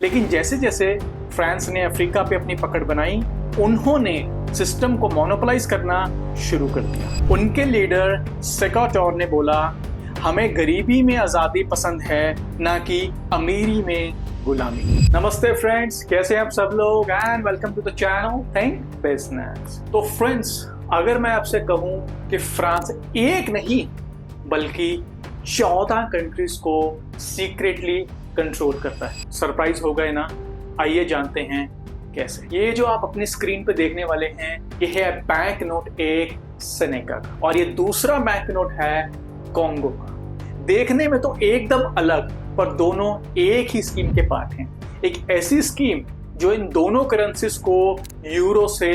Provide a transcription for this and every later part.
लेकिन जैसे जैसे फ्रांस ने अफ्रीका पे अपनी पकड़ बनाई, उन्होंने सिस्टम को मोनोपोलाइज करना शुरू कर दिया। उनके लीडर सेकाटोर ने बोला, हमें गरीबी में आजादी पसंद है, ना कि अमीरी में गुलामी। नमस्ते फ्रेंड्स, कैसे हैं आप सब लोग and welcome to the channel think business. तो फ्रेंड्स, अगर मैं आपसे कहूं कि फ्रांस एक नहीं बल्कि 14 कंट्रीज को सीक्रेटली कंट्रोल करता है, सरप्राइज हो गए ना? आइए जानते हैं कैसे। ये जो आप अपनी स्क्रीन पे देखने वाले हैं, ये है बैंक नोट एक सेनेका का, और ये दूसरा बैंक नोट है कॉन्गो का। देखने में तो एकदम अलग, पर दोनों एक ही स्कीम के पार्ट हैं। एक ऐसी स्कीम जो इन दोनों करेंसीज को यूरो से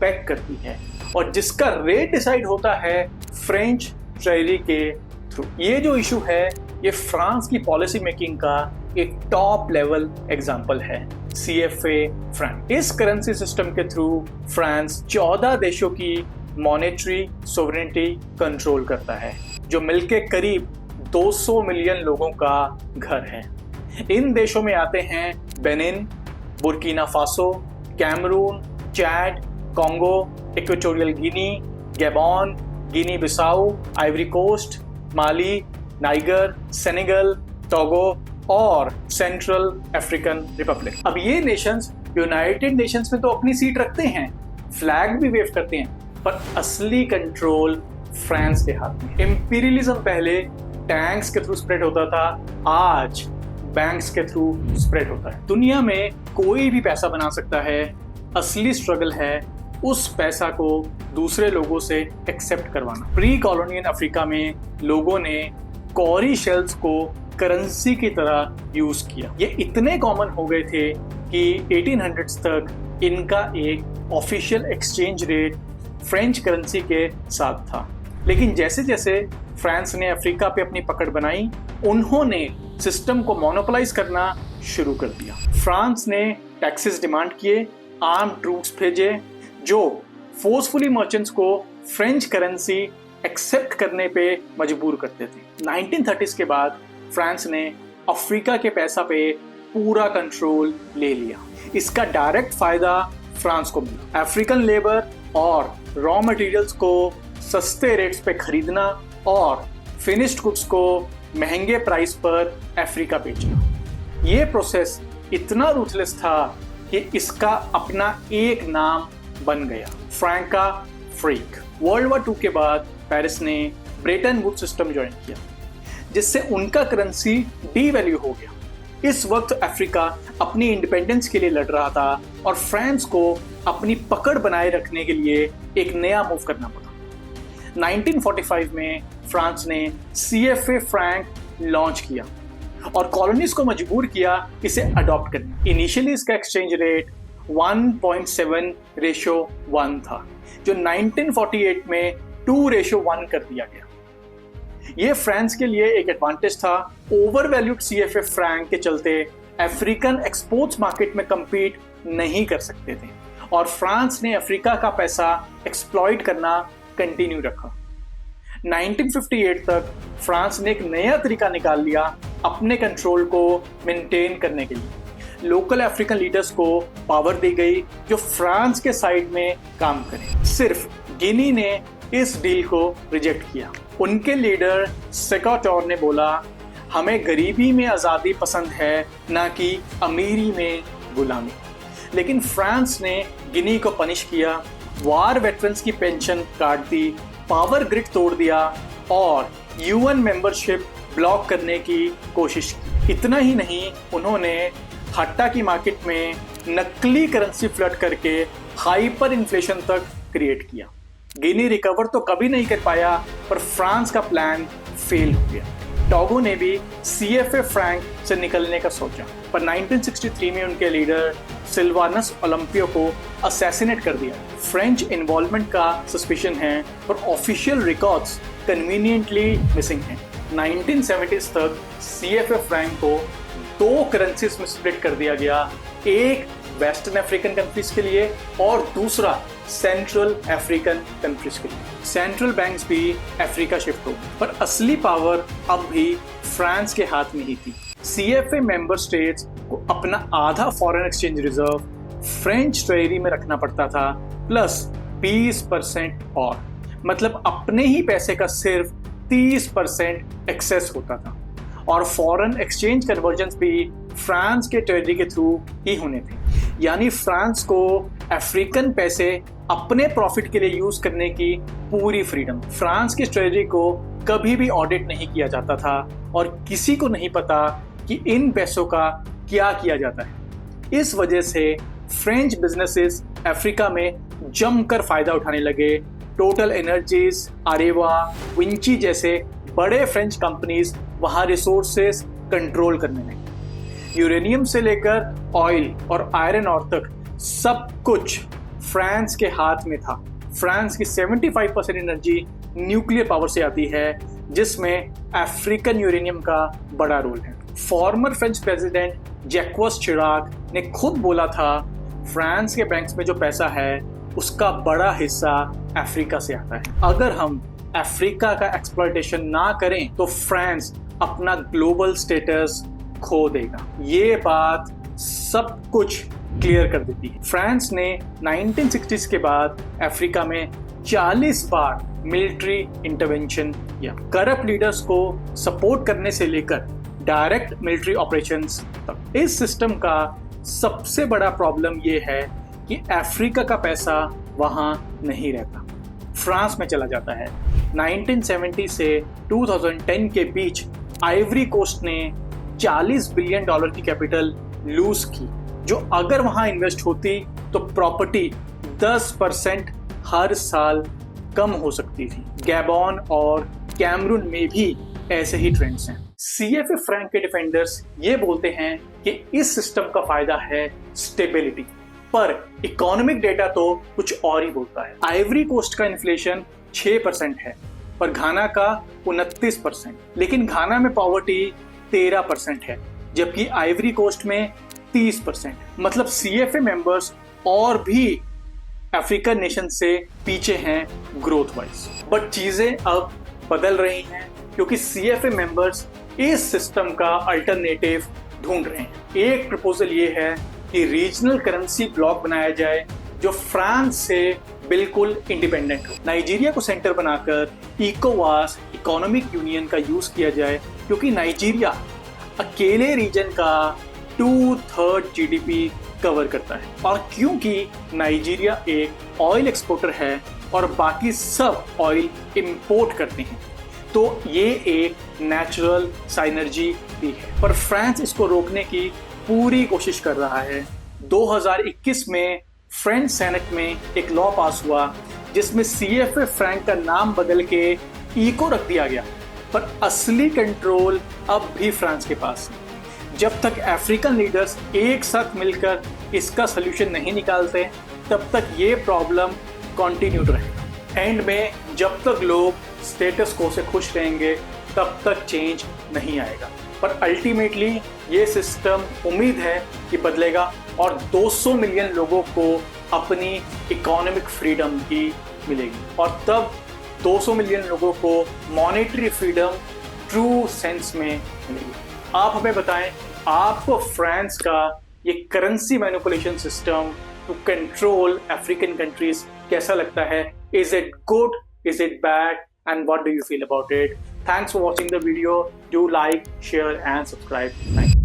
पैक करती है और जिसका रेट डिसाइड होता है फ्रेंच ट्रेजरी के थ्रू। ये जो इशू है, ये फ्रांस की पॉलिसी मेकिंग का एक टॉप लेवल एग्जांपल है, CFA फ्रैंक। इस करेंसी सिस्टम के थ्रू फ्रांस 14 देशों की मॉनेटरी सोवरेनिटी कंट्रोल करता है, जो मिलके करीब 200 मिलियन लोगों का घर है। इन देशों में आते हैं Benin, Burkina Faso, Cameroon, Chad, Congo, Equatorial Guinea, Gabon, Guinea Bissau, Ivory Coast, Mali, Niger, Senegal, Togo और सेंट्रल अफ्रीकन रिपब्लिक। अब ये नेशंस यूनाइटेड नेशंस में तो अपनी सीट रखते हैं, फ्लैग भी वेव करते हैं, पर असली कंट्रोल फ्रांस के हाथ में। इंपीरियलिज्म पहले टैंक्स के थ्रू स्प्रेड होता था, आज बैंक्स के थ्रू स्प्रेड होता है। दुनिया में कोई भी पैसा बना सकता है, असली स्ट्रगल है उस पैसा को दूसरे लोगों से एक्सेप्ट करवाना। प्री कॉलोनियल अफ्रीका में लोगों ने कॉरी शेल्स को करेंसी की तरह यूज किया। ये इतने कॉमन हो गए थे कि 1800s तक इनका एक official exchange rate French currency के साथ था। लेकिन जैसे जैसे फ्रांस ने अफ्रीका पे अपनी पकड़ बनाई, उन्होंने सिस्टम को मोनोपोलाइज करना शुरू कर दिया। फ्रांस ने टैक्सेस डिमांड किए, आर्म ट्रूप्स भेजे जो फोर्सफुली मर्चेंट्स को फ्रेंच करेंसी एक्सेप्ट करने पे मजबूर करते थे। 1930s के बाद फ्रांस ने अफ्रीका के पैसा पे पूरा कंट्रोल ले लिया। इसका डायरेक्ट फायदा फ्रांस को मिला। अफ्रीकन लेबर और रॉ मटेरियल्स को सस्ते रेट्स पे खरीदना और फिनिश्ड गुड्स को महंगे प्राइस पर अफ्रीका बेचना। ये प्रोसेस इतना रूथलेस था कि इसका अपना एक नाम बन गया, फ्रैंका फ्रीक। वर्ल्ड वॉर 2 के बाद पेरिस ने ब्रेटन वुड्स सिस्टम ज्वाइन किया, जिससे उनका करेंसी डीवैल्यू हो गया। इस वक्त अफ्रीका अपनी इंडिपेंडेंस के लिए लड़ रहा था और फ्रांस को अपनी पकड़ बनाए रखने के लिए एक नया मूव करना पड़ा। 1945 में फ्रांस ने CFA फ्रैंक लॉन्च किया और कॉलोनीज को मजबूर किया इसे अडॉप्ट करने। इनिशियली इसका एक्सचेंज रेट 1.7:1 था, जो 1948 में 2:1 कर दिया गया। ये फ्रांस के लिए एक एडवांटेज था। ओवरवैल्यूड CFA फ्रैंक के चलते अफ्रीकन एक्सपोर्ट्स मार्केट में compete नहीं कर सकते थे और फ्रांस ने अफ्रीका का पैसा एक्सप्लॉइट करना कंटिन्यू रखा। 1958 तक फ्रांस ने एक नया तरीका निकाल लिया अपने कंट्रोल को मेंटेन करने के लिए। लोकल अफ्रीकन लीडर्स को पावर दी गई जो फ्रांस के साइड में काम करें। सिर्फ गिनी ने इस डील को रिजेक्ट किया। उनके लीडर सेकाटोर ने बोला, हमें गरीबी में आजादी पसंद है, ना कि अमीरी में गुलामी। लेकिन फ्रांस ने गिनी को पनिश किया, वार वेटरन्स की पेंशन काट दी, पावर ग्रिड तोड़ दिया और UN मेंबरशिप ब्लॉक करने की कोशिश की। इतना ही नहीं, उन्होंने हट्टा की मार्केट में नकली करेंसी फ्लड करके हाइपर इन्फ्लेशन तक क्रिएट किया। गिनी रिकवर तो कभी नहीं कर पाया, पर फ्रांस का प्लान फेल हो गया। टोगो ने भी CFA फ्रैंक से निकलने का सोचा, पर 1963 में उनके लीडर सिल्वानस ओलंपियो को असैसिनेट कर दिया। फ्रेंच इन्वॉल्वमेंट का सस्पिशन है, पर ऑफिशियल रिकॉर्ड्स कन्वीनियंटली मिसिंग हैं। 1970s तक CFA फ्रैंक को 2 करेंसीज में स्प्लिट कर दिया गया, एक वेस्टर्न अफ्रीकन कंट्रीज के लिए और दूसरा सेंट्रल अफ्रीकन कंट्रीज के लिए। सेंट्रल बैंक्स भी अफ्रीका शिफ्ट हो, पर असली पावर अब भी फ्रांस के हाथ में ही थी। CFA मेंबर स्टेट्स को अपना आधा foreign exchange reserve French treasury में रखना पड़ता था, प्लस 20% और, मतलब अपने ही पैसे का सिर्फ 30% एक्सेस होता था। और फॉरेन एक्सचेंज कन्वर्जन भी फ्रांस के ट्रेजरी के थ्रू ही होने थे। यानी फ्रांस को अफ्रीकन पैसे अपने प्रॉफिट के लिए यूज करने की पूरी फ्रीडम। फ्रांस के ट्रेजरी को कभी भी ऑडिट नहीं किया जाता था और किसी को नहीं पता कि इन पैसों का क्या किया जाता है। इस वजह से फ्रेंच बिजनेसेस अफ्रीका में जमकर फायदा उठाने लगे। टोटल एनर्जीज, अरेवा, विंची जैसे बड़े फ्रेंच कंपनीज वहां रिसोर्सेस कंट्रोल करने लगे। यूरेनियम से लेकर ऑयल और आयरन ऑर तक सब कुछ फ्रांस के हाथ में था। फ्रांस की 75% एनर्जी न्यूक्लियर पावर से आती है, जिसमें अफ्रीकन यूरेनियम का बड़ा रोल है। फॉर्मर फ्रेंच प्रेसिडेंट जैक्वस चिराग ने खुद बोला था, फ्रांस के बैंक्स में जो पैसा है उसका बड़ा हिस्सा अफ्रीका से आता है। अगर हम अफ्रीका का एक्सप्लॉयटेशन ना करें तो फ्रांस अपना ग्लोबल स्टेटस खो देगा। ये बात सब कुछ क्लियर कर देती है। फ्रांस ने 1960s के बाद अफ्रीका में 40 बार मिलिट्री इंटरवेंशन किया। करप्ट लीडर्स को सपोर्ट करने से लेकर डायरेक्ट मिलिट्री ऑपरेशंस तक। इस सिस्टम का सबसे बड़ा प्रॉब्लम ये है कि अफ्रीका का पैसा वहां नहीं रहता, फ्रांस में चला जाता है। 1970 से 2010 के बीच आइवरी कोस्ट ने $40 बिलियन की कैपिटल लूज की, जो अगर वहां इन्वेस्ट होती तो प्रॉपर्टी 10% हर साल कम हो सकती थी। गैबॉन और कैमरून में भी ऐसे ही ट्रेंड्स हैं। CFA फ्रैंक के डिफेंडर्स ये बोलते हैं कि इस सिस्टम का फायदा है स्टेबिलिटी, पर इकोनॉमिक डेटा तो कुछ और ही बोलता है। आइवरी कोस्ट का इन्फ्लेशन 6% है, पर घाना का 29%, लेकिन घाना में पॉवर्टी 13% है, जबकि आइवरी कोस्ट में 30%। मतलब CFA मेंबर्स और भी अफ्रीकन नेशन से पीछे हैं ग्रोथ वाइज। बट चीजें अब बदल रही हैं, क्योंकि CFA मेंबर्स इस सिस्टम का अल्टरनेटिव ढूंढ रहे हैं। एक प्रपोजल ये है कि रीजनल करेंसी ब्लॉक बनाया जाए जो फ्रांस से बिल्कुल इंडिपेंडेंट हो। नाइजीरिया को सेंटर बनाकर इकोवास इकोनॉमिक यूनियन का यूज किया जाए, क्योंकि नाइजीरिया अकेले रीजन का 2/3 GDP कवर करता है। और क्योंकि नाइजीरिया एक ऑयल एक्सपोर्टर है और बाकी सब ऑयल इंपोर्ट करते हैं, तो ये एक नेचुरल साइनर्जी भी है। पर फ्रांस इसको रोकने की पूरी कोशिश कर रहा है। 2021 में फ्रेंच सेनेट में एक लॉ पास हुआ जिसमें CFA फ्रैंक का नाम बदल के इको रख दिया गया, पर असली कंट्रोल अब भी फ्रांस के पास है। जब तक अफ्रीकन लीडर्स एक साथ मिलकर इसका सोल्यूशन नहीं निकालते, तब तक ये प्रॉब्लम कंटिन्यूड रहेगा। एंड में जब तक लोग स्टेटस को से खुश रहेंगे, तब तक चेंज नहीं आएगा। पर अल्टीमेटली ये सिस्टम उम्मीद है कि बदलेगा और 200 मिलियन लोगों को अपनी इकोनॉमिक फ्रीडम भी मिलेगी, और तब 200 मिलियन लोगों को मॉनेटरी फ्रीडम ट्रू सेंस में मिलेगी। आप हमें बताएं, आपको फ्रांस का ये currency manipulation system to control African countries कैसा लगता है? Is it good, is it bad, and what do you feel about it? Thanks for watching the video. Do like, share and subscribe. Thank you.